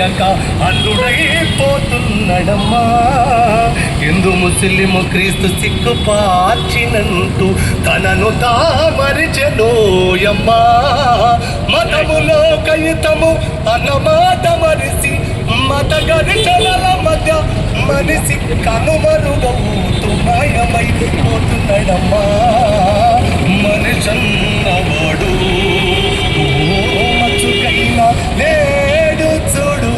తెలియక అల్లుడైపోతున్నడమ్మా. హిందూ ముస్లిము క్రీస్తు సిగ్గుపార్చినంటూ తనను తామరిచెనోయమ్మా. మతములో కయితము అన్నమాట మరిసి మత గరిటల మధ్య మనిషి కనుమరుగవుతూ మాయమైపోతున్నాడమ్మా. మనిషన్నవాడు మచ్చుకైనా లేడు చూడు,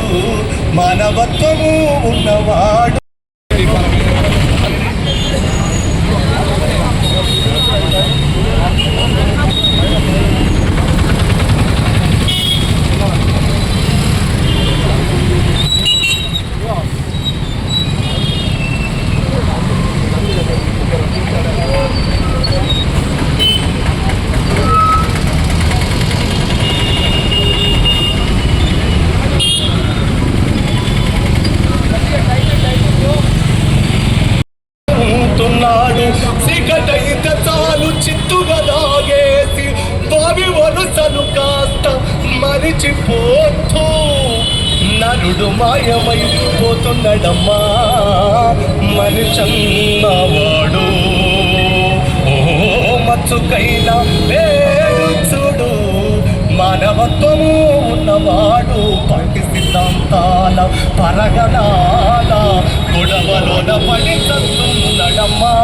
మానవత్వము ఉన్నవాడు. సిగటైతే చాలు చిత్తుగా దాగేసి బావి వరుసలు కాస్త మరిచిపోతూ నరుడు మాయమైపోతున్నాడమ్మా. మనిషన్నవాడు మచ్చుకైనా వేడు చూడు, మానవత్వము ఉన్నవాడు. పాటి సిద్ధాంతాల పరగణాల గొడవలోన పడి చస్తున్నాడమ్మా.